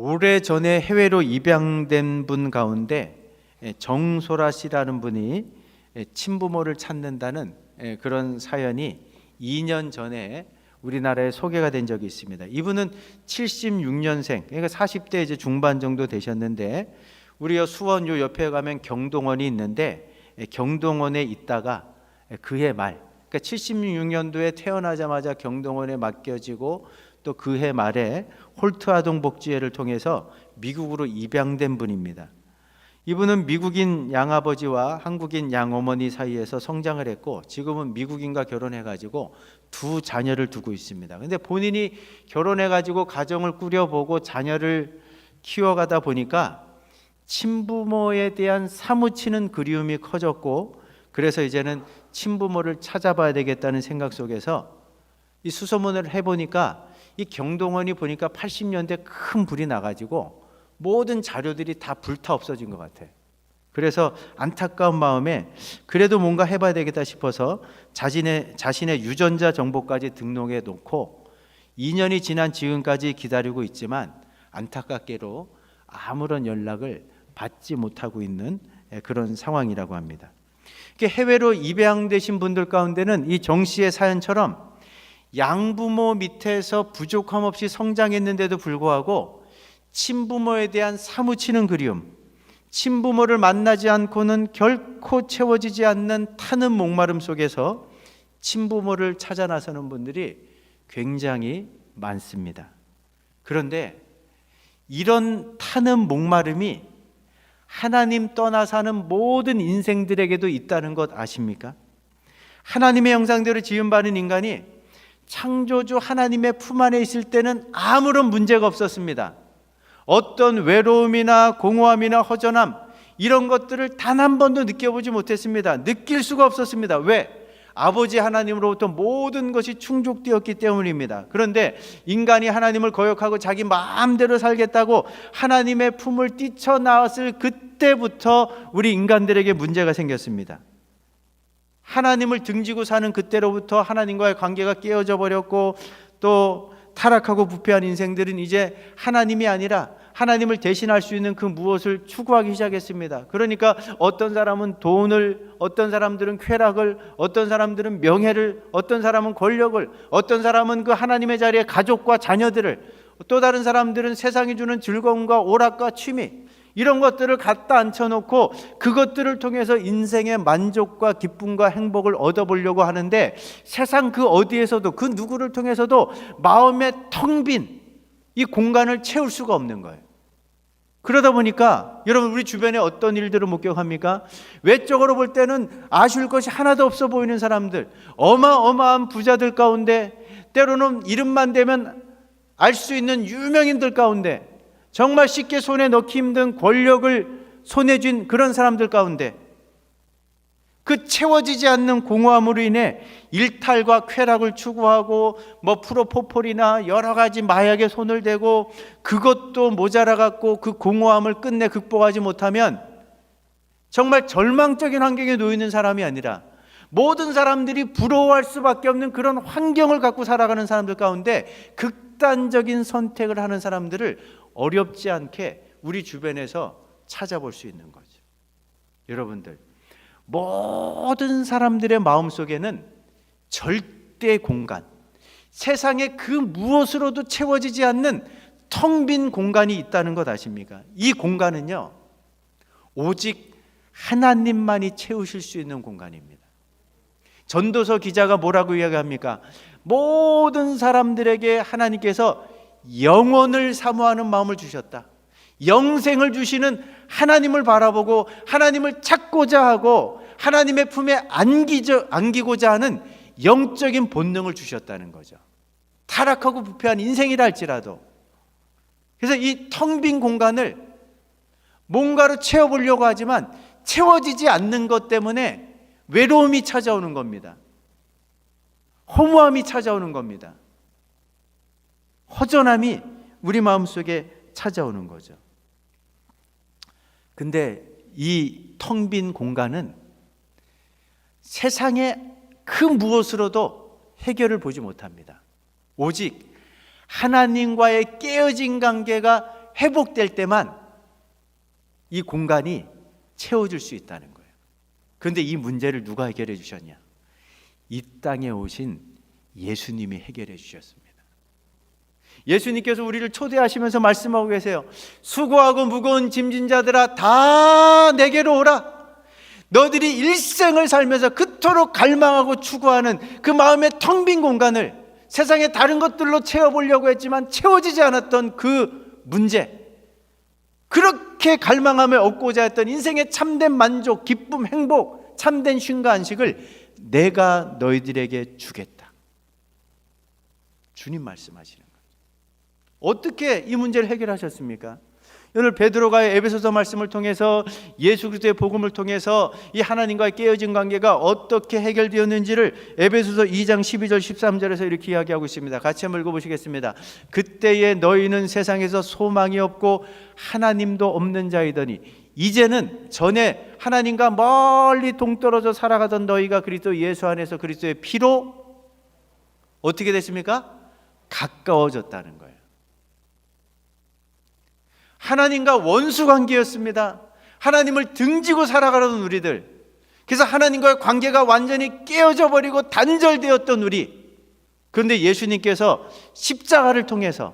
오래전에 해외로 입양된 분 가운데 정소라 씨라는 분이 친부모를 찾는다는 그런 사연이 2년 전에 우리나라에 소개가 된 적이 있습니다. 이분은 76년생, 그러니까 40대 이제 중반 정도 되셨는데, 우리 수원 요 옆에 가면 경동원이 있는데, 경동원에 있다가 그해 말, 그러니까 76년도에 태어나자마자 경동원에 맡겨지고 또 그해 말에 홀트 아동 복지회를 통해서 미국으로 입양된 분입니다. 이분은 미국인 양아버지와 한국인 양어머니 사이에서 성장을 했고, 지금은 미국인과 결혼해가지고 두 자녀를 두고 있습니다. 근데 본인이 결혼해가지고 가정을 꾸려보고 자녀를 키워가다 보니까 친부모에 대한 사무치는 그리움이 커졌고, 그래서 이제는 친부모를 찾아봐야 되겠다는 생각 속에서 이 수소문을 해보니까 이 경동원이 보니까 80년대 큰 불이 나가지고 모든 자료들이 다 불타 없어진 것 같아. 그래서 안타까운 마음에 그래도 뭔가 해봐야 되겠다 싶어서 자신의 유전자 정보까지 등록해 놓고 2년이 지난 지금까지 기다리고 있지만 안타깝게도 아무런 연락을 받지 못하고 있는 그런 상황이라고 합니다. 해외로 입양되신 분들 가운데는 이 정 씨의 사연처럼 양부모 밑에서 부족함 없이 성장했는데도 불구하고 친부모에 대한 사무치는 그리움, 친부모를 만나지 않고는 결코 채워지지 않는 타는 목마름 속에서 친부모를 찾아 나서는 분들이 굉장히 많습니다. 그런데 이런 타는 목마름이 하나님 떠나 사는 모든 인생들에게도 있다는 것 아십니까? 하나님의 형상대로 지음받은 인간이 창조주 하나님의 품 안에 있을 때는 아무런 문제가 없었습니다. 어떤 외로움이나 공허함이나 허전함, 이런 것들을 단 한 번도 느껴보지 못했습니다. 느낄 수가 없었습니다. 왜? 아버지 하나님으로부터 모든 것이 충족되었기 때문입니다. 그런데 인간이 하나님을 거역하고 자기 마음대로 살겠다고 하나님의 품을 뛰쳐나왔을 그때부터 우리 인간들에게 문제가 생겼습니다. 하나님을 등지고 사는 그때로부터 하나님과의 관계가 깨어져 버렸고, 또 타락하고 부패한 인생들은 이제 하나님이 아니라 하나님을 대신할 수 있는 그 무엇을 추구하기 시작했습니다. 그러니까 어떤 사람은 돈을, 어떤 사람들은 쾌락을, 어떤 사람들은 명예를, 어떤 사람은 권력을, 어떤 사람은 그 하나님의 자리에 가족과 자녀들을, 또 다른 사람들은 세상이 주는 즐거움과 오락과 취미, 이런 것들을 갖다 앉혀놓고 그것들을 통해서 인생의 만족과 기쁨과 행복을 얻어보려고 하는데, 세상 그 어디에서도 그 누구를 통해서도 마음의 텅 빈 이 공간을 채울 수가 없는 거예요. 그러다 보니까 여러분, 우리 주변에 어떤 일들을 목격합니까? 외적으로 볼 때는 아쉬울 것이 하나도 없어 보이는 사람들, 어마어마한 부자들 가운데, 때로는 이름만 대면 알 수 있는 유명인들 가운데, 정말 쉽게 손에 넣기 힘든 권력을 손에 쥔 그런 사람들 가운데, 그 채워지지 않는 공허함으로 인해 일탈과 쾌락을 추구하고 프로포폴이나 여러 가지 마약에 손을 대고 그것도 모자라 갖고 그 공허함을 끝내 극복하지 못하면 정말 절망적인 환경에 놓여 있는 사람이 아니라 모든 사람들이 부러워할 수밖에 없는 그런 환경을 갖고 살아가는 사람들 가운데 극단적인 선택을 하는 사람들을 어렵지 않게 우리 주변에서 찾아볼 수 있는 거죠. 여러분들, 모든 사람들의 마음속에는 절대 공간, 세상에 그 무엇으로도 채워지지 않는 텅 빈 공간이 있다는 것 아십니까? 이 공간은요, 오직 하나님만이 채우실 수 있는 공간입니다. 전도서 기자가 뭐라고 이야기합니까? 모든 사람들에게 하나님께서 영원을 사모하는 마음을 주셨다. 영생을 주시는 하나님을 바라보고 하나님을 찾고자 하고 하나님의 품에 안기고자 하는 영적인 본능을 주셨다는 거죠. 타락하고 부패한 인생이라 할지라도. 그래서 이 텅 빈 공간을 뭔가로 채워보려고 하지만 채워지지 않는 것 때문에 외로움이 찾아오는 겁니다. 허무함이 찾아오는 겁니다. 허전함이 우리 마음속에 찾아오는 거죠. 근데 이 텅 빈 공간은 세상의 그 무엇으로도 해결을 보지 못합니다. 오직 하나님과의 깨어진 관계가 회복될 때만 이 공간이 채워질 수 있다는 거예요. 그런데 이 문제를 누가 해결해 주셨냐? 이 땅에 오신 예수님이 해결해 주셨습니다. 예수님께서 우리를 초대하시면서 말씀하고 계세요. 수고하고 무거운 짐진 자들아 다 내게로 오라. 너들이 일생을 살면서 그토록 갈망하고 추구하는 그 마음의 텅 빈 공간을 세상의 다른 것들로 채워보려고 했지만 채워지지 않았던 그 문제, 그렇게 갈망하며 얻고자 했던 인생의 참된 만족, 기쁨, 행복, 참된 쉼과 안식을 내가 너희들에게 주겠다. 주님 말씀하시는 거예요. 어떻게 이 문제를 해결하셨습니까? 오늘 베드로가 에베소서 말씀을 통해서 예수 그리스도의 복음을 통해서 이 하나님과의 깨어진 관계가 어떻게 해결되었는지를 에베소서 2장 12절 13절에서 이렇게 이야기하고 있습니다. 같이 한번 읽어보시겠습니다. 그때에 너희는 세상에서 소망이 없고 하나님도 없는 자이더니 이제는 전에 하나님과 멀리 동떨어져 살아가던 너희가 그리스도 예수 안에서 그리스도의 피로 어떻게 됐습니까? 가까워졌다는 거예요. 하나님과 원수 관계였습니다. 하나님을 등지고 살아가던 우리들, 그래서 하나님과의 관계가 완전히 깨어져 버리고 단절되었던 우리, 그런데 예수님께서 십자가를 통해서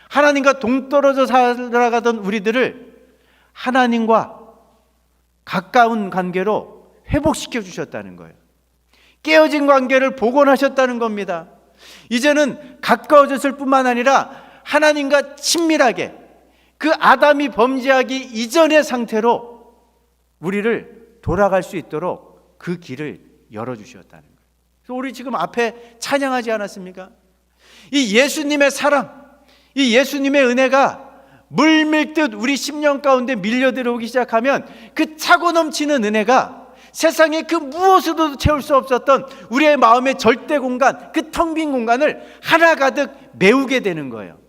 하나님과 동떨어져 살아가던 우리들을 하나님과 가까운 관계로 회복시켜 주셨다는 거예요. 깨어진 관계를 복원하셨다는 겁니다. 이제는 가까워졌을 뿐만 아니라 하나님과 친밀하게 그 아담이 범죄하기 이전의 상태로 우리를 돌아갈 수 있도록 그 길을 열어주셨다는 거예요. 그래서 우리 지금 앞에 찬양하지 않았습니까? 이 예수님의 사랑, 이 예수님의 은혜가 물밀듯 우리 심령 가운데 밀려 들어오기 시작하면 그 차고 넘치는 은혜가 세상에 그 무엇으로도 채울 수 없었던 우리의 마음의 절대 공간, 그 텅 빈 공간을 하나가득 메우게 되는 거예요.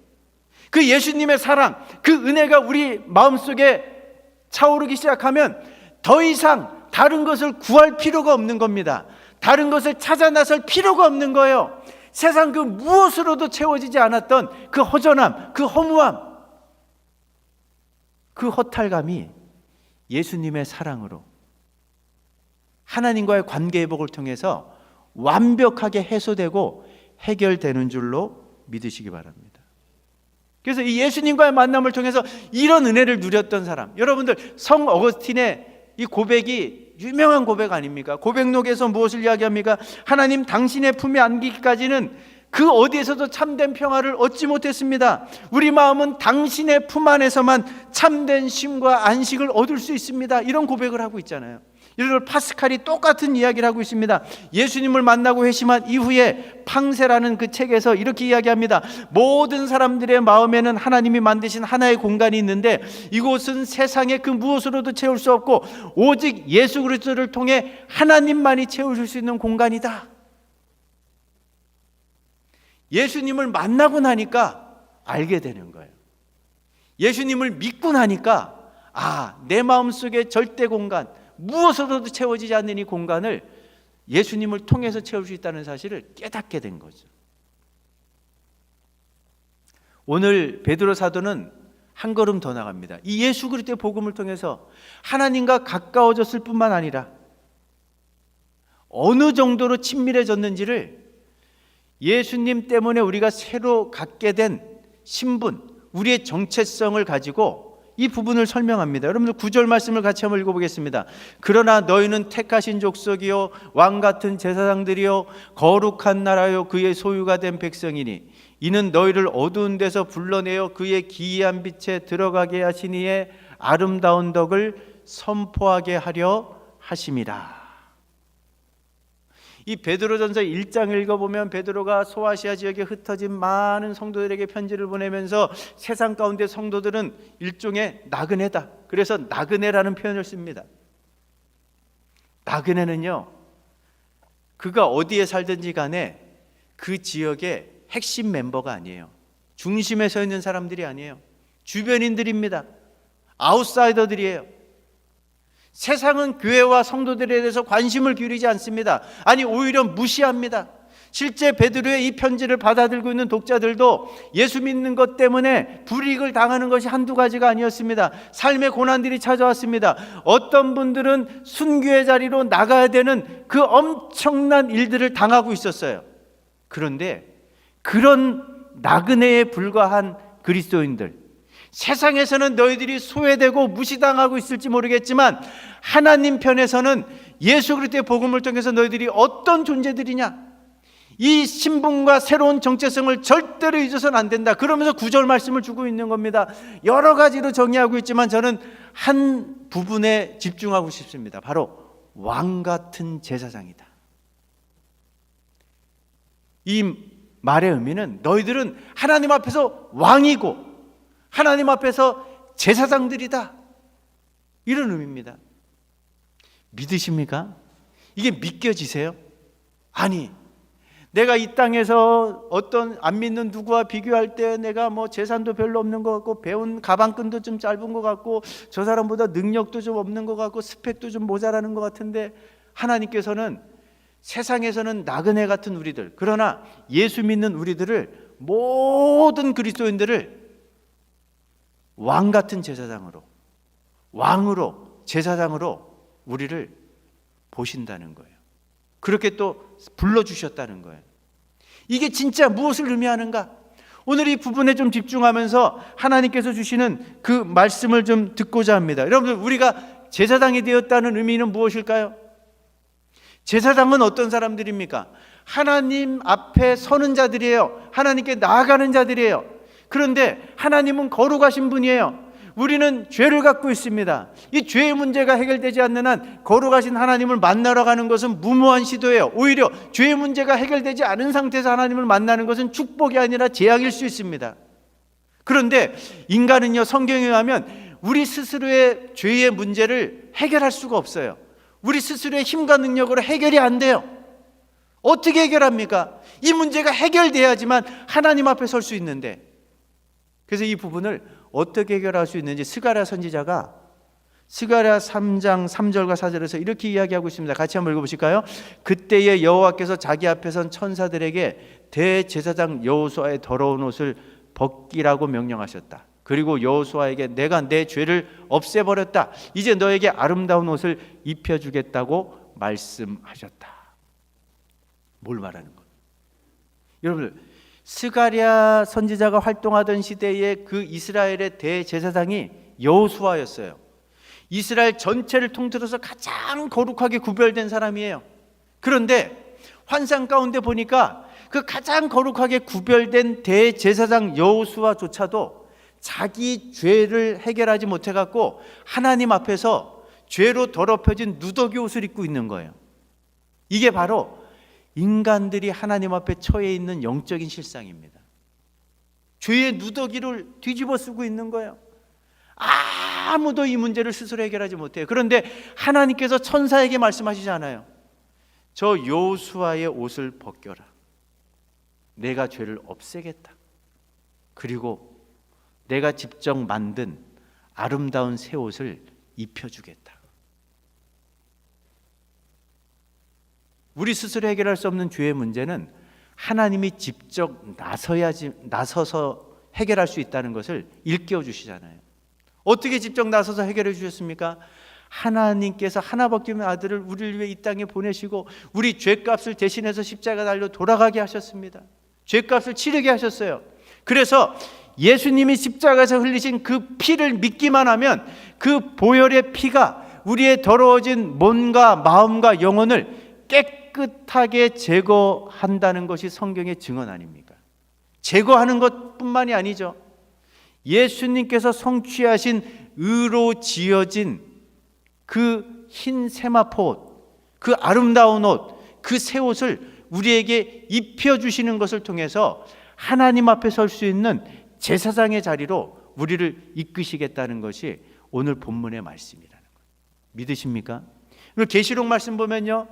그 예수님의 사랑, 그 은혜가 우리 마음속에 차오르기 시작하면 더 이상 다른 것을 구할 필요가 없는 겁니다. 다른 것을 찾아 나설 필요가 없는 거예요. 세상 그 무엇으로도 채워지지 않았던 그 허전함, 그 허무함, 그 허탈감이 예수님의 사랑으로 하나님과의 관계 회복을 통해서 완벽하게 해소되고 해결되는 줄로 믿으시기 바랍니다. 그래서 이 예수님과의 만남을 통해서 이런 은혜를 누렸던 사람, 여러분들 성 어거스틴의 이 고백이 유명한 고백 아닙니까? 고백록에서 무엇을 이야기합니까? 하나님 당신의 품에 안기기까지는 그 어디에서도 참된 평화를 얻지 못했습니다. 우리 마음은 당신의 품 안에서만 참된 쉼과 안식을 얻을 수 있습니다. 이런 고백을 하고 있잖아요. 이를 파스칼이 똑같은 이야기를 하고 있습니다. 예수님을 만나고 회심한 이후에 팡세라는 그 책에서 이렇게 이야기합니다. 모든 사람들의 마음에는 하나님이 만드신 하나의 공간이 있는데 이곳은 세상의 그 무엇으로도 채울 수 없고 오직 예수 그리스도를 통해 하나님만이 채우실 수 있는 공간이다. 예수님을 만나고 나니까 알게 되는 거예요. 예수님을 믿고 나니까 내 마음속의 절대 공간, 무엇으로도 채워지지 않는 이 공간을 예수님을 통해서 채울 수 있다는 사실을 깨닫게 된 거죠. 오늘 베드로 사도는 한 걸음 더 나갑니다. 이 예수 그리스도의 복음을 통해서 하나님과 가까워졌을 뿐만 아니라 어느 정도로 친밀해졌는지를 예수님 때문에 우리가 새로 갖게 된 신분, 우리의 정체성을 가지고 이 부분을 설명합니다. 여러분들 9절 말씀을 같이 한번 읽어보겠습니다. 그러나 너희는 택하신 족속이요 왕같은 제사장들이요 거룩한 나라요 그의 소유가 된 백성이니 이는 너희를 어두운 데서 불러내어 그의 기이한 빛에 들어가게 하시니에 아름다운 덕을 선포하게 하려 하심이라. 이 베드로전서 1장을 읽어보면 베드로가 소아시아 지역에 흩어진 많은 성도들에게 편지를 보내면서 세상 가운데 성도들은 일종의 나그네다. 그래서 나그네라는 표현을 씁니다. 나그네는요, 그가 어디에 살든지 간에 그 지역의 핵심 멤버가 아니에요. 중심에 서 있는 사람들이 아니에요. 주변인들입니다. 아웃사이더들이에요. 세상은 교회와 성도들에 대해서 관심을 기울이지 않습니다. 아니 오히려 무시합니다. 실제 베드로의 이 편지를 받아들고 있는 독자들도 예수 믿는 것 때문에 불이익을 당하는 것이 한두 가지가 아니었습니다. 삶의 고난들이 찾아왔습니다. 어떤 분들은 순교의 자리로 나가야 되는 그 엄청난 일들을 당하고 있었어요. 그런데 그런 나그네에 불과한 그리스도인들, 세상에서는 너희들이 소외되고 무시당하고 있을지 모르겠지만 하나님 편에서는 예수 그리스도의 복음을 통해서 너희들이 어떤 존재들이냐, 이 신분과 새로운 정체성을 절대로 잊어서는 안 된다. 그러면서 구절 말씀을 주고 있는 겁니다. 여러 가지로 정의하고 있지만 저는 한 부분에 집중하고 싶습니다. 바로 왕 같은 제사장이다. 이 말의 의미는 너희들은 하나님 앞에서 왕이고 하나님 앞에서 제사장들이다, 이런 의미입니다. 믿으십니까? 이게 믿겨지세요? 아니, 내가 이 땅에서 어떤 안 믿는 누구와 비교할 때 내가 뭐 재산도 별로 없는 것 같고 배운 가방끈도 좀 짧은 것 같고 저 사람보다 능력도 좀 없는 것 같고 스펙도 좀 모자라는 것 같은데, 하나님께서는 세상에서는 나그네 같은 우리들, 그러나 예수 믿는 우리들을, 모든 그리스도인들을 왕 같은 제사장으로, 왕으로, 제사장으로 우리를 보신다는 거예요. 그렇게 또 불러주셨다는 거예요. 이게 진짜 무엇을 의미하는가? 오늘 이 부분에 좀 집중하면서 하나님께서 주시는 그 말씀을 좀 듣고자 합니다. 여러분들, 우리가 제사장이 되었다는 의미는 무엇일까요? 제사장은 어떤 사람들입니까? 하나님 앞에 서는 자들이에요. 하나님께 나아가는 자들이에요. 그런데 하나님은 거룩하신 분이에요. 우리는 죄를 갖고 있습니다. 이 죄의 문제가 해결되지 않는 한 거룩하신 하나님을 만나러 가는 것은 무모한 시도예요. 오히려 죄의 문제가 해결되지 않은 상태에서 하나님을 만나는 것은 축복이 아니라 재앙일 수 있습니다. 그런데 인간은요, 성경에 의하면 우리 스스로의 죄의 문제를 해결할 수가 없어요. 우리 스스로의 힘과 능력으로 해결이 안 돼요. 어떻게 해결합니까? 이 문제가 해결돼야지만 하나님 앞에 설 수 있는데, 그래서 이 부분을 어떻게 해결할 수 있는지 스가랴 선지자가 스가랴 3장 3절과 4절에서 이렇게 이야기하고 있습니다. 같이 한번 읽어보실까요? 그때에 여호와께서 자기 앞에 선 천사들에게 대제사장 여호수아의 더러운 옷을 벗기라고 명령하셨다. 그리고 여호수아에게 내가 내 죄를 없애버렸다. 이제 너에게 아름다운 옷을 입혀주겠다고 말씀하셨다. 뭘 말하는 거예요? 여러분들, 스가랴 선지자가 활동하던 시대에 그 이스라엘의 대제사장이 여호수아였어요. 이스라엘 전체를 통틀어서 가장 거룩하게 구별된 사람이에요. 그런데 환상 가운데 보니까 그 가장 거룩하게 구별된 대제사장 여호수아조차도 자기 죄를 해결하지 못해갖고 하나님 앞에서 죄로 더럽혀진 누더기 옷을 입고 있는 거예요. 이게 바로 인간들이 하나님 앞에 처해 있는 영적인 실상입니다. 죄의 누더기를 뒤집어 쓰고 있는 거예요. 아무도 이 문제를 스스로 해결하지 못해요. 그런데 하나님께서 천사에게 말씀하시잖아요. 저 여호수아의 옷을 벗겨라. 내가 죄를 없애겠다. 그리고 내가 직접 만든 아름다운 새 옷을 입혀주겠다. 우리 스스로 해결할 수 없는 죄의 문제는 하나님이 직접 나서서 해결할 수 있다는 것을 일깨워 주시잖아요. 어떻게 직접 나서서 해결해 주셨습니까? 하나님께서 하나밖에 없는 아들을 우리를 위해 이 땅에 보내시고 우리 죄값을 대신해서 십자가 달려 돌아가게 하셨습니다. 죄값을 치르게 하셨어요. 그래서 예수님이 십자가에서 흘리신 그 피를 믿기만 하면 그 보혈의 피가 우리의 더러워진 몸과 마음과 영혼을 깨끗하게 제거한다는 것이 성경의 증언 아닙니까? 제거하는 것뿐만이 아니죠. 예수님께서 성취하신 의로 지어진 그 흰 세마포 옷, 그 아름다운 옷, 그 새 옷을 우리에게 입혀주시는 것을 통해서 하나님 앞에 설 수 있는 제사장의 자리로 우리를 이끄시겠다는 것이 오늘 본문의 말씀이라는 거예요. 믿으십니까? 계시록 말씀 보면요,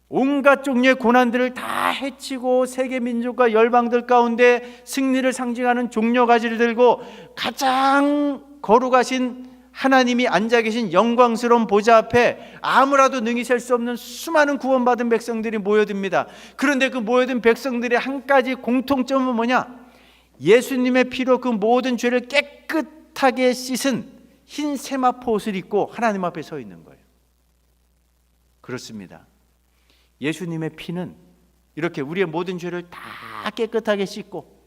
온갖 종류의 고난들을 다 해치고 세계 민족과 열방들 가운데 승리를 상징하는 종려가지를 들고 가장 거룩하신 하나님이 앉아 계신 영광스러운 보좌 앞에 아무라도 능히 셀 수 없는 수많은 구원받은 백성들이 모여듭니다. 그런데 그 모여든 백성들의 한 가지 공통점은 뭐냐? 예수님의 피로 그 모든 죄를 깨끗하게 씻은 흰 세마포 옷을 입고 하나님 앞에 서 있는 거예요. 그렇습니다. 예수님의 피는 이렇게 우리의 모든 죄를 다 깨끗하게 씻고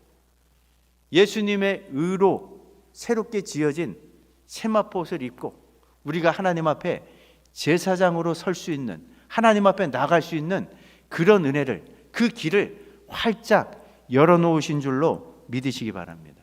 예수님의 의로 새롭게 지어진 세마포 옷을 입고 우리가 하나님 앞에 제사장으로 설 수 있는, 하나님 앞에 나갈 수 있는 그런 은혜를, 그 길을 활짝 열어놓으신 줄로 믿으시기 바랍니다.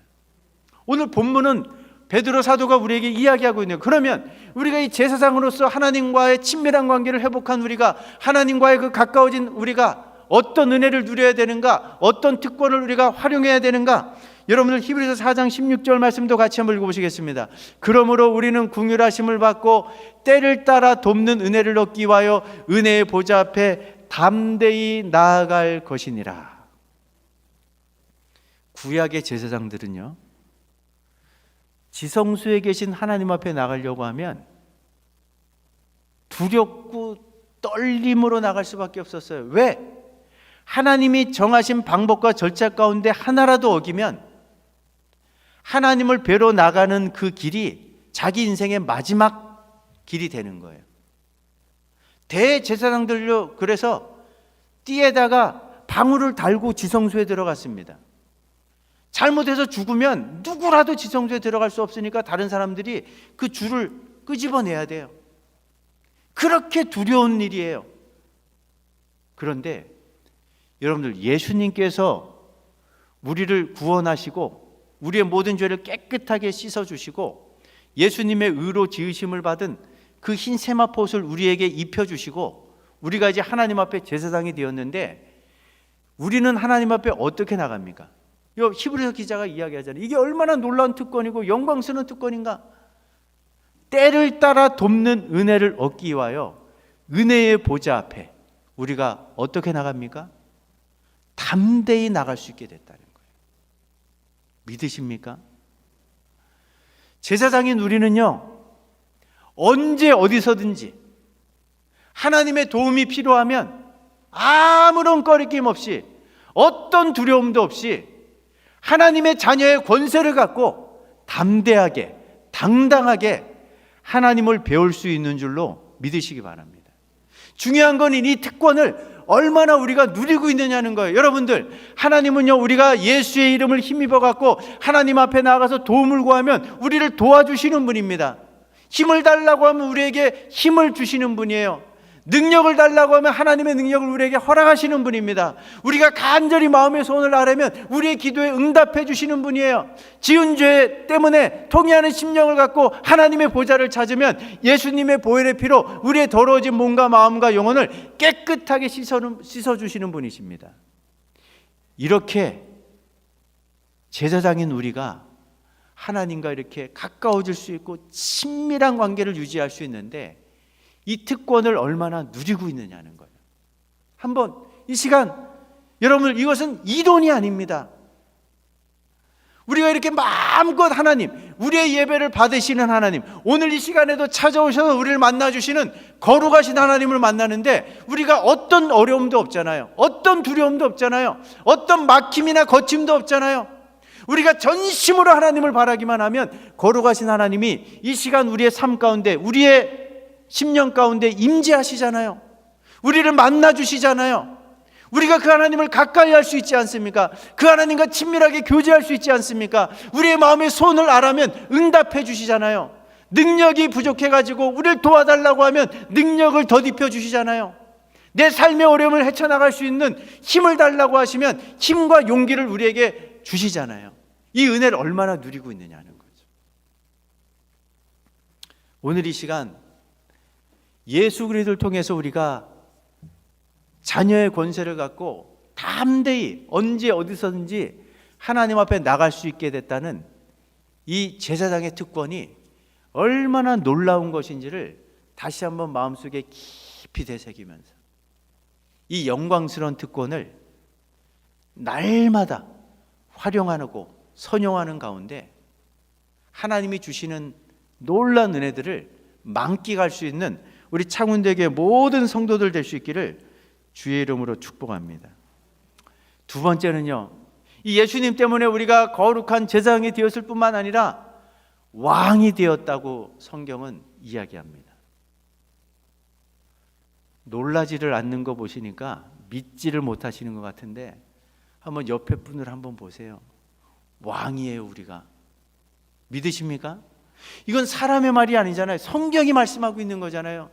오늘 본문은 베드로 사도가 우리에게 이야기하고 있네요. 그러면 우리가 이 제사장으로서 하나님과의 친밀한 관계를 회복한 우리가, 하나님과의 그 가까워진 우리가 어떤 은혜를 누려야 되는가, 어떤 특권을 우리가 활용해야 되는가? 여러분들 히브리서 4장 16절 말씀도 같이 한번 읽어보시겠습니다. 그러므로 우리는 긍휼하심을 받고 때를 따라 돕는 은혜를 얻기 위하여 은혜의 보좌 앞에 담대히 나아갈 것이니라. 구약의 제사장들은요, 지성소에 계신 하나님 앞에 나가려고 하면 두렵고 떨림으로 나갈 수밖에 없었어요. 왜? 하나님이 정하신 방법과 절차 가운데 하나라도 어기면 하나님을 뵈러 나가는 그 길이 자기 인생의 마지막 길이 되는 거예요. 대제사장들요, 그래서 띠에다가 방울을 달고 지성소에 들어갔습니다. 잘못해서 죽으면 누구라도 지성소에 들어갈 수 없으니까 다른 사람들이 그 줄을 끄집어내야 돼요. 그렇게 두려운 일이에요. 그런데 여러분들, 예수님께서 우리를 구원하시고 우리의 모든 죄를 깨끗하게 씻어주시고 예수님의 의로 지으심을 받은 그 흰 세마포 옷을 우리에게 입혀주시고 우리가 이제 하나님 앞에 제사장이 되었는데 우리는 하나님 앞에 어떻게 나갑니까? 히브리서 기자가 이야기하잖아요. 이게 얼마나 놀라운 특권이고 영광스러운 특권인가? 때를 따라 돕는 은혜를 얻기 위하여 은혜의 보좌 앞에 우리가 어떻게 나갑니까? 담대히 나갈 수 있게 됐다는 거예요. 믿으십니까? 제사장인 우리는요, 언제 어디서든지 하나님의 도움이 필요하면 아무런 꺼리낌 없이, 어떤 두려움도 없이 하나님의 자녀의 권세를 갖고 담대하게, 당당하게 하나님을 배울 수 있는 줄로 믿으시기 바랍니다. 중요한 건 이 특권을 얼마나 우리가 누리고 있느냐는 거예요. 여러분들, 하나님은요, 우리가 예수의 이름을 힘입어 갖고 하나님 앞에 나가서 도움을 구하면 우리를 도와주시는 분입니다. 힘을 달라고 하면 우리에게 힘을 주시는 분이에요. 능력을 달라고 하면 하나님의 능력을 우리에게 허락하시는 분입니다. 우리가 간절히 마음의 소원을 아뢰면 우리의 기도에 응답해 주시는 분이에요. 지은 죄 때문에 통회하는 심령을 갖고 하나님의 보좌를 찾으면 예수님의 보혈의 피로 우리의 더러워진 몸과 마음과 영혼을 깨끗하게 씻어주시는 분이십니다. 이렇게 제사장인 우리가 하나님과 이렇게 가까워질 수 있고 친밀한 관계를 유지할 수 있는데 이 특권을 얼마나 누리고 있느냐는 거예요. 한번 이 시간, 여러분, 이것은 이론이 아닙니다. 우리가 이렇게 마음껏 하나님, 우리의 예배를 받으시는 하나님, 오늘 이 시간에도 찾아오셔서 우리를 만나주시는 거룩하신 하나님을 만나는데 우리가 어떤 어려움도 없잖아요. 어떤 두려움도 없잖아요. 어떤 막힘이나 거침도 없잖아요. 우리가 전심으로 하나님을 바라기만 하면 거룩하신 하나님이 이 시간 우리의 삶 가운데, 우리의 10년 가운데 임재하시잖아요. 우리를 만나주시잖아요. 우리가 그 하나님을 가까이 할 수 있지 않습니까? 그 하나님과 친밀하게 교제할 수 있지 않습니까? 우리의 마음의 소원을 아라면 응답해 주시잖아요. 능력이 부족해가지고 우리를 도와달라고 하면 능력을 덧입혀 주시잖아요. 내 삶의 어려움을 헤쳐나갈 수 있는 힘을 달라고 하시면 힘과 용기를 우리에게 주시잖아요. 이 은혜를 얼마나 누리고 있느냐는 거죠. 오늘 이 시간 예수 그리스도를 통해서 우리가 자녀의 권세를 갖고 담대히 언제 어디서든지 하나님 앞에 나갈 수 있게 됐다는 이 제사장의 특권이 얼마나 놀라운 것인지를 다시 한번 마음속에 깊이 되새기면서 이 영광스러운 특권을 날마다 활용하고 선용하는 가운데 하나님이 주시는 놀라운 은혜들을 만끽할 수 있는 우리 창운대교의 모든 성도들 될 수 있기를 주의 이름으로 축복합니다. 두 번째는요, 이 예수님 때문에 우리가 거룩한 제사장이 되었을 뿐만 아니라 왕이 되었다고 성경은 이야기합니다. 놀라지를 않는 거 보시니까 믿지를 못하시는 것 같은데 한번 옆에 분을 한번 보세요. 왕이에요, 우리가. 믿으십니까? 이건 사람의 말이 아니잖아요. 성경이 말씀하고 있는 거잖아요.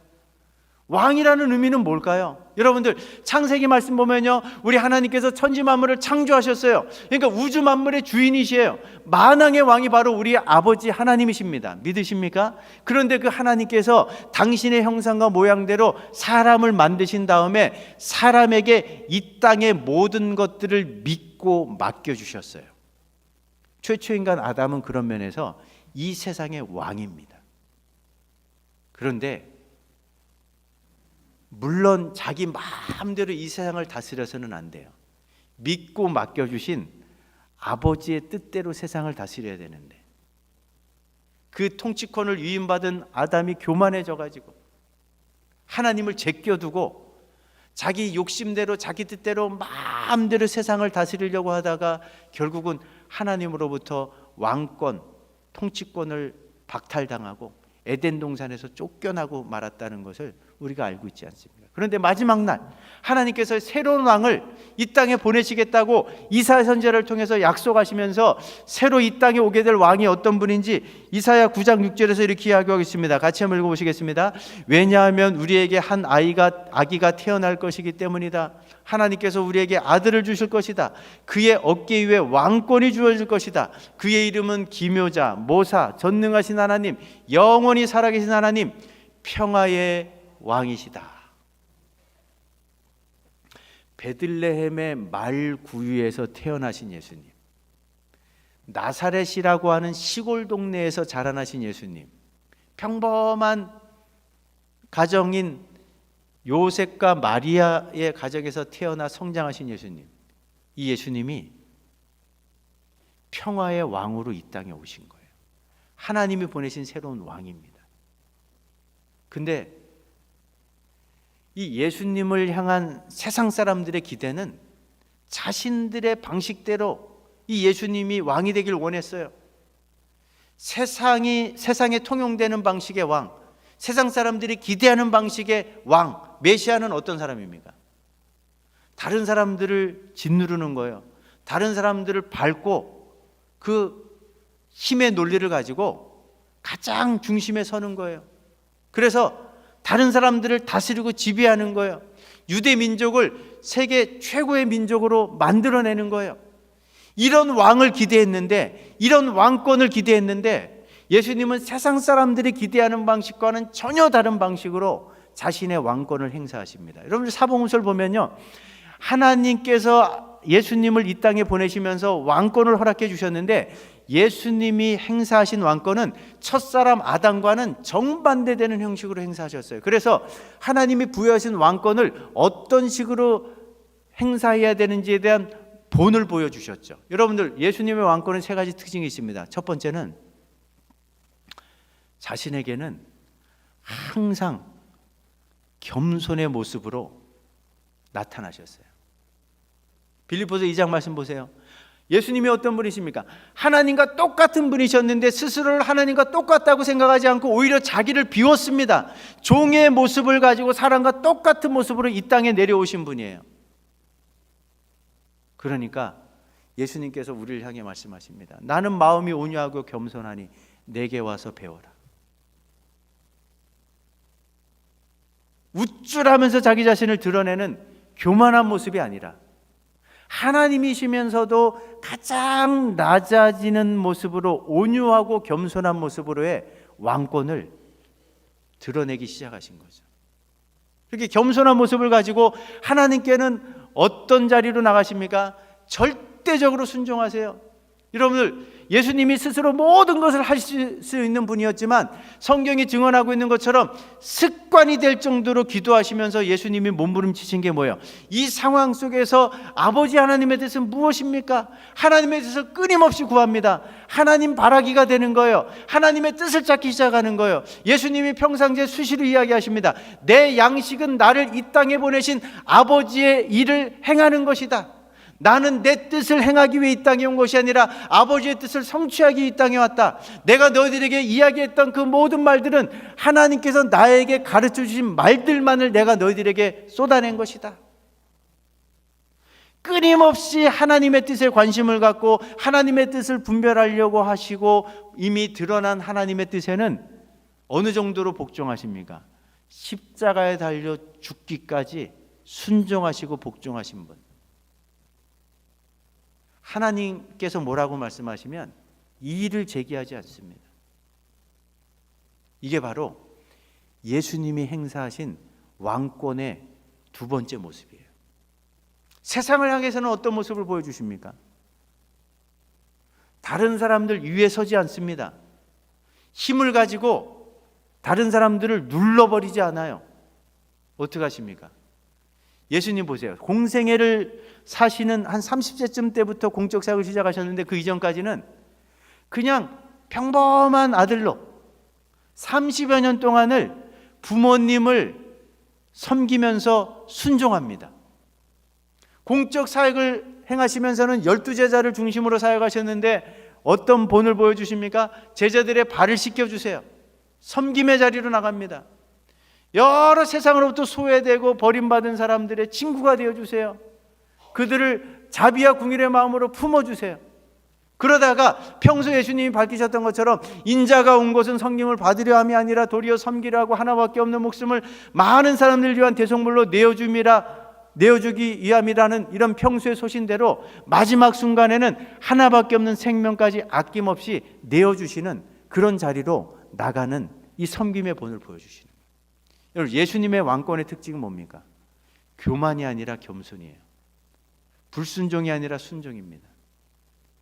왕이라는 의미는 뭘까요? 여러분들 창세기 말씀 보면요, 우리 하나님께서 천지 만물을 창조하셨어요. 그러니까 우주 만물의 주인이시에요. 만왕의 왕이 바로 우리 아버지 하나님이십니다. 믿으십니까? 그런데 그 하나님께서 당신의 형상과 모양대로 사람을 만드신 다음에 사람에게 이 땅의 모든 것들을 믿고 맡겨주셨어요. 최초 인간 아담은 그런 면에서 이 세상의 왕입니다. 그런데 물론 자기 마음대로 이 세상을 다스려서는 안 돼요. 믿고 맡겨주신 아버지의 뜻대로 세상을 다스려야 되는데 그 통치권을 위임받은 아담이 교만해져 가지고 하나님을 제껴두고 자기 욕심대로 자기 뜻대로 마음대로 세상을 다스리려고 하다가 결국은 하나님으로부터 왕권, 통치권을 박탈당하고 에덴 동산에서 쫓겨나고 말았다는 것을 우리가 알고 있지 않습니까? 그런데 마지막 날 하나님께서 새로운 왕을 이 땅에 보내시겠다고 이사야 선지자를 통해서 약속하시면서 새로 이 땅에 오게 될 왕이 어떤 분인지 이사야 9장 6절에서 이렇게 이야기하고 있습니다. 같이 한번 읽어보시겠습니다. 왜냐하면 우리에게 한 아기가 태어날 것이기 때문이다. 하나님께서 우리에게 아들을 주실 것이다. 그의 어깨 위에 왕권이 주어질 것이다. 그의 이름은 기묘자, 모사, 전능하신 하나님, 영원히 살아계신 하나님, 평화의 왕이시다. 베들레헴의 말구유에서 태어나신 예수님, 나사렛이라고 하는 시골 동네에서 자라나신 예수님, 평범한 가정인 요셉과 마리아의 가정에서 태어나 성장하신 예수님, 이 예수님이 평화의 왕으로 이 땅에 오신 거예요. 하나님이 보내신 새로운 왕입니다. 근데 이 예수님을 향한 세상 사람들의 기대는 자신들의 방식대로 이 예수님이 왕이 되길 원했어요. 세상에 통용되는 방식의 왕, 세상 사람들이 기대하는 방식의 왕, 메시아는 어떤 사람입니까? 다른 사람들을 짓누르는 거예요. 다른 사람들을 밟고 그 힘의 논리를 가지고 가장 중심에 서는 거예요. 그래서 다른 사람들을 다스리고 지배하는 거예요. 유대 민족을 세계 최고의 민족으로 만들어내는 거예요. 이런 왕을 기대했는데, 이런 왕권을 기대했는데 예수님은 세상 사람들이 기대하는 방식과는 전혀 다른 방식으로 자신의 왕권을 행사하십니다. 여러분들 사복음서를 보면요, 하나님께서 예수님을 이 땅에 보내시면서 왕권을 허락해 주셨는데 예수님이 행사하신 왕권은 첫사람 아담과는 정반대되는 형식으로 행사하셨어요. 그래서 하나님이 부여하신 왕권을 어떤 식으로 행사해야 되는지에 대한 본을 보여주셨죠. 여러분들 예수님의 왕권은 세 가지 특징이 있습니다. 첫 번째는 자신에게는 항상 겸손의 모습으로 나타나셨어요. 빌립보서 2장 말씀 보세요. 예수님이 어떤 분이십니까? 하나님과 똑같은 분이셨는데 스스로를 하나님과 똑같다고 생각하지 않고 오히려 자기를 비웠습니다. 종의 모습을 가지고 사람과 똑같은 모습으로 이 땅에 내려오신 분이에요. 그러니까 예수님께서 우리를 향해 말씀하십니다. 나는 마음이 온유하고 겸손하니 내게 와서 배워라. 우쭐하면서 자기 자신을 드러내는 교만한 모습이 아니라 하나님이시면서도 가장 낮아지는 모습으로 온유하고 겸손한 모습으로의 왕권을 드러내기 시작하신 거죠. 그렇게 겸손한 모습을 가지고 하나님께는 어떤 자리로 나가십니까? 절대적으로 순종하세요. 여러분들 예수님이 스스로 모든 것을 하실 수 있는 분이었지만 성경이 증언하고 있는 것처럼 습관이 될 정도로 기도하시면서 예수님이 몸부림치신 게 뭐예요? 이 상황 속에서 아버지 하나님의 뜻은 무엇입니까? 하나님의 뜻을 끊임없이 구합니다. 하나님 바라기가 되는 거예요. 하나님의 뜻을 찾기 시작하는 거예요. 예수님이 평상시에 수시로 이야기하십니다. 내 양식은 나를 이 땅에 보내신 아버지의 일을 행하는 것이다. 나는 내 뜻을 행하기 위해 이 땅에 온 것이 아니라 아버지의 뜻을 성취하기 위해 이 땅에 왔다. 내가 너희들에게 이야기했던 그 모든 말들은 하나님께서 나에게 가르쳐 주신 말들만을 내가 너희들에게 쏟아낸 것이다. 끊임없이 하나님의 뜻에 관심을 갖고 하나님의 뜻을 분별하려고 하시고 이미 드러난 하나님의 뜻에는 어느 정도로 복종하십니까? 십자가에 달려 죽기까지 순종하시고 복종하신 분. 하나님께서 뭐라고 말씀하시면 이의를 제기하지 않습니다. 이게 바로 예수님이 행사하신 왕권의 두 번째 모습이에요. 세상을 향해서는 어떤 모습을 보여주십니까? 다른 사람들 위에 서지 않습니다. 힘을 가지고 다른 사람들을 눌러버리지 않아요. 어떻게 하십니까? 예수님 보세요. 공생애를 사시는 한 30세쯤 때부터 공적 사역을 시작하셨는데 그 이전까지는 그냥 평범한 아들로 30여 년 동안을 부모님을 섬기면서 순종합니다. 공적 사역을 행하시면서는 12제자를 중심으로 사역하셨는데 어떤 본을 보여주십니까? 제자들의 발을 씻겨주세요. 섬김의 자리로 나갑니다. 여러 세상으로부터 소외되고 버림받은 사람들의 친구가 되어주세요. 그들을 자비와 궁일의 마음으로 품어주세요. 그러다가 평소 예수님이 밝히셨던 것처럼 인자가 온 것은 성령을 받으려 함이 아니라 도리어 섬기려 하고 하나밖에 없는 목숨을 많은 사람들 위한 대속물로 내어주기 위함이라는 이런 평소의 소신대로 마지막 순간에는 하나밖에 없는 생명까지 아낌없이 내어주시는 그런 자리로 나가는 이 섬김의 본을 보여주시는 거예요. 여러분, 예수님의 왕권의 특징은 뭡니까? 교만이 아니라 겸손이에요. 불순종이 아니라 순종입니다.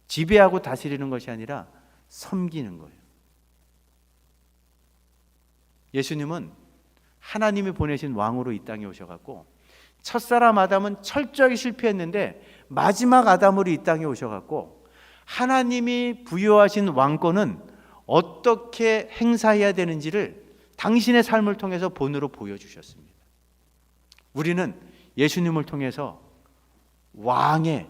지배하고 다스리는 것이 아니라 섬기는 거예요. 예수님은 하나님이 보내신 왕으로 이 땅에 오셔갖고 첫사람 아담은 철저하게 실패했는데 마지막 아담으로 이 땅에 오셔갖고 하나님이 부여하신 왕권은 어떻게 행사해야 되는지를 당신의 삶을 통해서 본으로 보여주셨습니다. 우리는 예수님을 통해서 왕의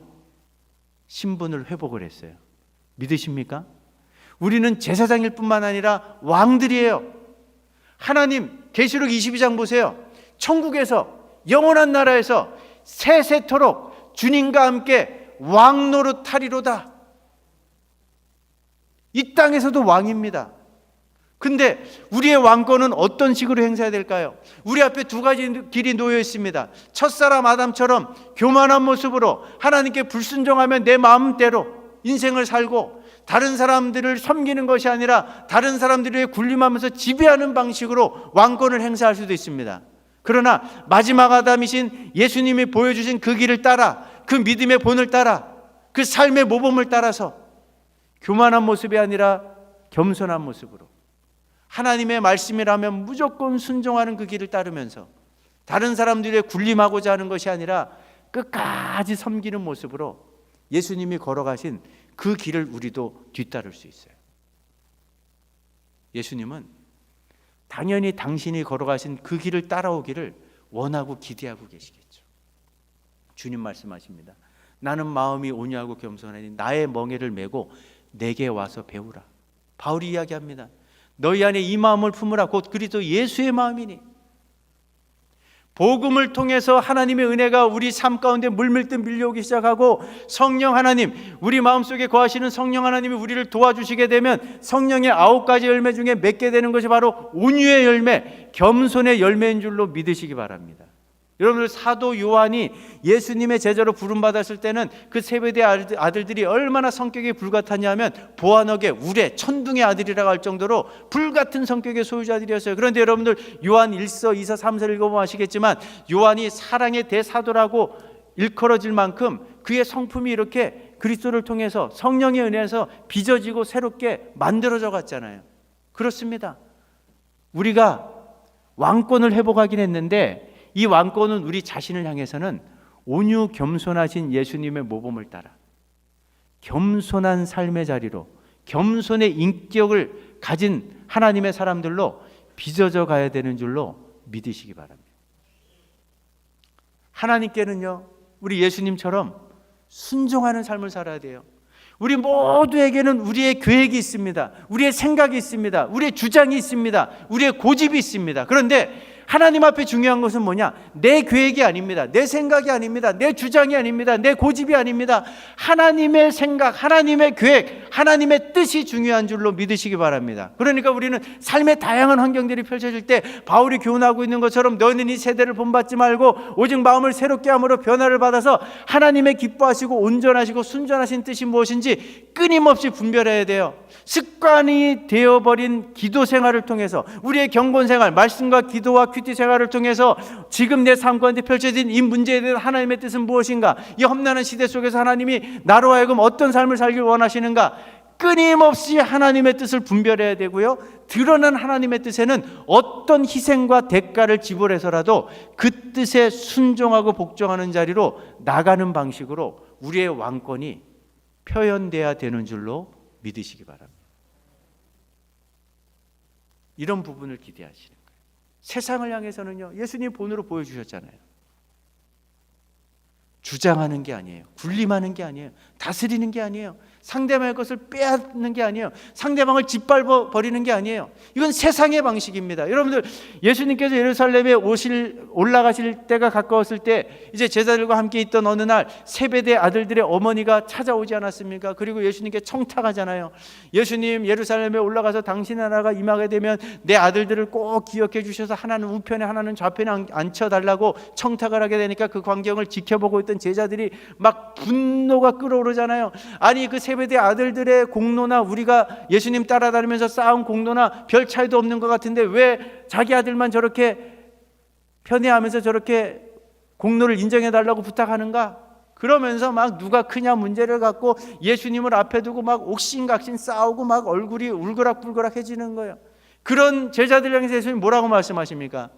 신분을 회복을 했어요. 믿으십니까? 우리는 제사장일 뿐만 아니라 왕들이에요. 하나님 계시록 22장 보세요. 천국에서 영원한 나라에서 세세토록 주님과 함께 왕 노릇하리로다. 이 땅에서도 왕입니다. 근데 우리의 왕권은 어떤 식으로 행사해야 될까요? 우리 앞에 두 가지 길이 놓여 있습니다. 첫사람 아담처럼 교만한 모습으로 하나님께 불순종하며 내 마음대로 인생을 살고 다른 사람들을 섬기는 것이 아니라 다른 사람들에 군림하면서 지배하는 방식으로 왕권을 행사할 수도 있습니다. 그러나 마지막 아담이신 예수님이 보여주신 그 길을 따라, 그 믿음의 본을 따라, 그 삶의 모범을 따라서 교만한 모습이 아니라 겸손한 모습으로 하나님의 말씀이라면 무조건 순종하는 그 길을 따르면서 다른 사람들의 군림하고자 하는 것이 아니라 끝까지 섬기는 모습으로 예수님이 걸어가신 그 길을 우리도 뒤따를 수 있어요. 예수님은 당연히 당신이 걸어가신 그 길을 따라오기를 원하고 기대하고 계시겠죠. 주님 말씀하십니다. 나는 마음이 온유하고 겸손하니 나의 멍에를 메고 내게 와서 배우라. 바울이 이야기합니다. 너희 안에 이 마음을 품으라. 곧 그리스도 예수의 마음이니. 복음을 통해서 하나님의 은혜가 우리 삶 가운데 물밀듯 밀려오기 시작하고 성령 하나님, 우리 마음속에 거하시는 성령 하나님이 우리를 도와주시게 되면 성령의 9가지 열매 중에 맺게 되는 것이 바로 온유의 열매, 겸손의 열매인 줄로 믿으시기 바랍니다. 여러분들, 사도 요한이 예수님의 제자로 부름받았을 때는 그 세베대 아들들이 얼마나 성격이 불같았냐면 보아너게 우레 천둥의 아들이라고 할 정도로 불같은 성격의 소유자들이었어요. 그런데 여러분들, 요한 1서 2서 3서를 읽어보면 아시겠지만 요한이 사랑의 대사도라고 일컬어질 만큼 그의 성품이 이렇게 그리스도를 통해서 성령의 은혜에서 빚어지고 새롭게 만들어져 갔잖아요. 그렇습니다. 우리가 왕권을 회복하긴 했는데 이 왕권은 우리 자신을 향해서는 온유 겸손하신 예수님의 모범을 따라 겸손한 삶의 자리로, 겸손의 인격을 가진 하나님의 사람들로 빚어져 가야 되는 줄로 믿으시기 바랍니다. 하나님께는요, 우리 예수님처럼 순종하는 삶을 살아야 돼요. 우리 모두에게는 우리의 계획이 있습니다. 우리의 생각이 있습니다. 우리의 주장이 있습니다. 우리의 고집이 있습니다. 그런데 하나님 앞에 중요한 것은 뭐냐? 내 계획이 아닙니다. 내 생각이 아닙니다. 내 주장이 아닙니다. 내 고집이 아닙니다. 하나님의 생각, 하나님의 계획, 하나님의 뜻이 중요한 줄로 믿으시기 바랍니다. 그러니까 우리는 삶의 다양한 환경들이 펼쳐질 때 바울이 교훈하고 있는 것처럼 너희는 이 세대를 본받지 말고 오직 마음을 새롭게 함으로 변화를 받아서 하나님의 기뻐하시고 온전하시고 순전하신 뜻이 무엇인지 끊임없이 분별해야 돼요. 습관이 되어버린 기도 생활을 통해서, 우리의 경건 생활, 말씀과 기도와 큐티 생활을 통해서 지금 내 삶 가운데 펼쳐진 이 문제에 대한 하나님의 뜻은 무엇인가? 이 험난한 시대 속에서 하나님이 나로 하여금 어떤 삶을 살길 원하시는가? 끊임없이 하나님의 뜻을 분별해야 되고요, 드러난 하나님의 뜻에는 어떤 희생과 대가를 지불해서라도 그 뜻에 순종하고 복종하는 자리로 나가는 방식으로 우리의 왕권이 표현돼야 되는 줄로 믿으시기 바랍니다. 이런 부분을 기대하시는 거예요. 세상을 향해서는요, 예수님 본으로 보여주셨잖아요. 주장하는 게 아니에요. 군림하는 게 아니에요. 다스리는 게 아니에요. 상대방의 것을 빼앗는 게 아니에요. 상대방을 짓밟아 버리는 게 아니에요. 이건 세상의 방식입니다. 여러분들, 예수님께서 예루살렘에 올라가실 때가 가까웠을 때 이제 제자들과 함께 있던 어느 날 세베대 아들들의 어머니가 찾아오지 않았습니까? 그리고 예수님께 청탁하잖아요. 예수님, 예루살렘에 올라가서 당신의 나라가 임하게 되면 내 아들들을 꼭 기억해 주셔서 하나는 우편에 하나는 좌편에 앉혀달라고 청탁을 하게 되니까 그 광경을 지켜보고 있던 제자들이 막 분노가 끓어오르잖아요. 아니, 그 세베대 아들들의 공로나 우리가 예수님 따라다니면서 쌓은 공로나 별 차이도 없는 것 같은데 왜 자기 아들만 저렇게 편애하면서 저렇게 공로를 인정해달라고 부탁하는가? 그러면서 막 누가 크냐 문제를 갖고 예수님을 앞에 두고 막 옥신각신 싸우고 막 얼굴이 울그락불그락해지는 거예요. 그런 제자들 향해서 예수님 뭐라고 말씀하십니까?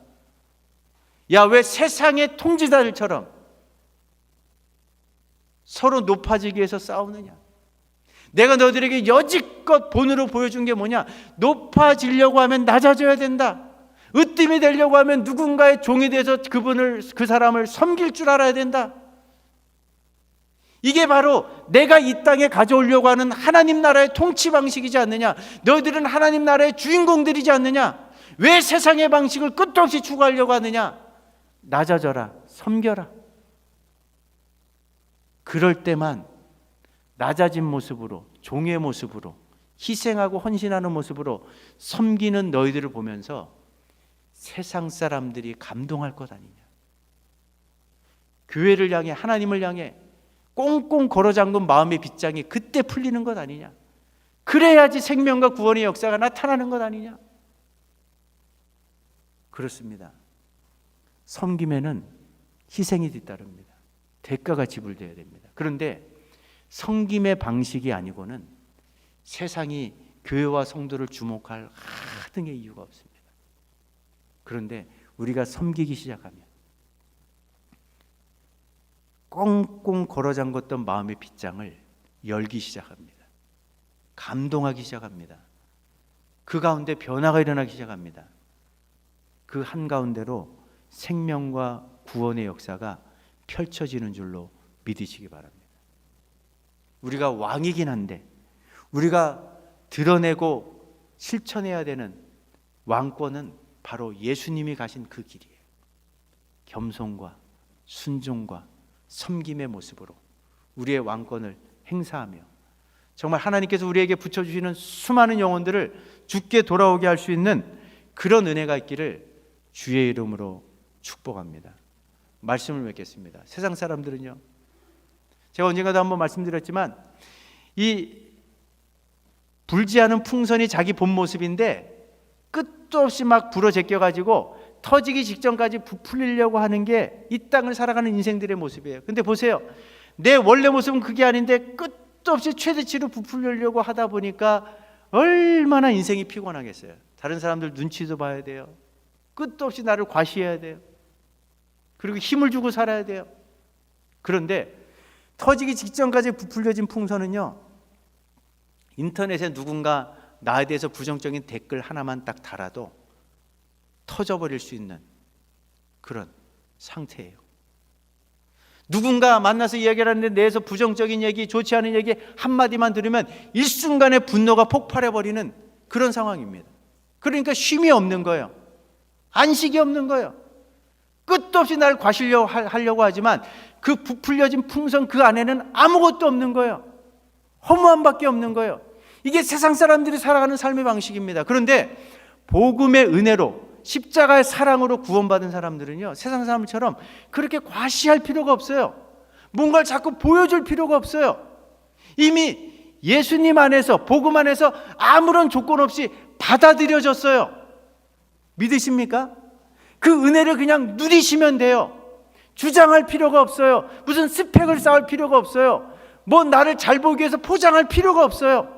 야, 왜 세상의 통치자들처럼 서로 높아지기 위해서 싸우느냐? 내가 너희들에게 여지껏 본으로 보여준 게 뭐냐? 높아지려고 하면 낮아져야 된다. 으뜸이 되려고 하면 누군가의 종이 돼서 그 사람을 섬길 줄 알아야 된다. 이게 바로 내가 이 땅에 가져오려고 하는 하나님 나라의 통치 방식이지 않느냐? 너희들은 하나님 나라의 주인공들이지 않느냐? 왜 세상의 방식을 끝도 없이 추구하려고 하느냐? 낮아져라, 섬겨라. 그럴 때만 낮아진 모습으로, 종의 모습으로, 희생하고 헌신하는 모습으로 섬기는 너희들을 보면서 세상 사람들이 감동할 것 아니냐. 교회를 향해, 하나님을 향해 꽁꽁 걸어잠근 마음의 빗장이 그때 풀리는 것 아니냐. 그래야지 생명과 구원의 역사가 나타나는 것 아니냐. 그렇습니다. 섬김에는 희생이 뒤따릅니다. 대가가 지불되어야 됩니다. 그런데 섬김의 방식이 아니고는 세상이 교회와 성도를 주목할 하등의 이유가 없습니다. 그런데 우리가 섬기기 시작하면 꽁꽁 걸어잠궜던 마음의 빗장을 열기 시작합니다. 감동하기 시작합니다. 그 가운데 변화가 일어나기 시작합니다. 그 한가운데로 생명과 구원의 역사가 펼쳐지는 줄로 믿으시기 바랍니다. 우리가 왕이긴 한데 우리가 드러내고 실천해야 되는 왕권은 바로 예수님이 가신 그 길이에요. 겸손과 순종과 섬김의 모습으로 우리의 왕권을 행사하며 정말 하나님께서 우리에게 붙여주시는 수많은 영혼들을 주께 돌아오게 할 수 있는 그런 은혜가 있기를 주의 이름으로 축복합니다. 말씀을 맺겠습니다. 세상 사람들은요, 제가 언젠가도 한번 말씀드렸지만 이 불지하는 풍선이 자기 본 모습인데 끝도 없이 막 불어 제껴가지고 터지기 직전까지 부풀리려고 하는 게 이 땅을 살아가는 인생들의 모습이에요. 근데 보세요, 내 원래 모습은 그게 아닌데 끝도 없이 최대치로 부풀려고 하다 보니까 얼마나 인생이 피곤하겠어요. 다른 사람들 눈치도 봐야 돼요. 끝도 없이 나를 과시해야 돼요. 그리고 힘을 주고 살아야 돼요. 그런데 터지기 직전까지 부풀려진 풍선은요, 인터넷에 누군가 나에 대해서 부정적인 댓글 하나만 딱 달아도 터져버릴 수 있는 그런 상태예요. 누군가 만나서 이야기를 하는데 내에서 부정적인 얘기, 좋지 않은 얘기 한마디만 들으면 일순간에 분노가 폭발해버리는 그런 상황입니다. 그러니까 쉼이 없는 거예요. 안식이 없는 거예요. 끝도 없이 날 하려고 하지만 그 부풀려진 풍선 그 안에는 아무것도 없는 거예요. 허무함밖에 없는 거예요. 이게 세상 사람들이 살아가는 삶의 방식입니다. 그런데 복음의 은혜로, 십자가의 사랑으로 구원받은 사람들은요, 세상 사람처럼 그렇게 과시할 필요가 없어요. 뭔가를 자꾸 보여줄 필요가 없어요. 이미 예수님 안에서, 복음 안에서 아무런 조건 없이 받아들여졌어요. 믿으십니까? 그 은혜를 그냥 누리시면 돼요. 주장할 필요가 없어요. 무슨 스펙을 쌓을 필요가 없어요. 뭐 나를 잘 보기 위해서 포장할 필요가 없어요.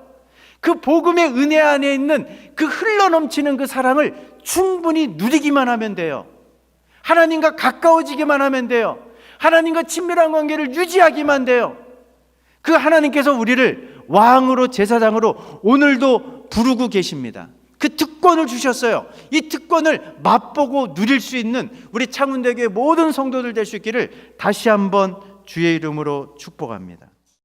그 복음의 은혜 안에 있는 그 흘러넘치는 그 사랑을 충분히 누리기만 하면 돼요. 하나님과 가까워지기만 하면 돼요. 하나님과 친밀한 관계를 유지하기만 돼요. 그 하나님께서 우리를 왕으로, 제사장으로 오늘도 부르고 계십니다. 그 특권을 주셨어요. 이 특권을 맛보고 누릴 수 있는 우리 창운대교의 모든 성도들 될 수 있기를 다시 한번 주의 이름으로 축복합니다.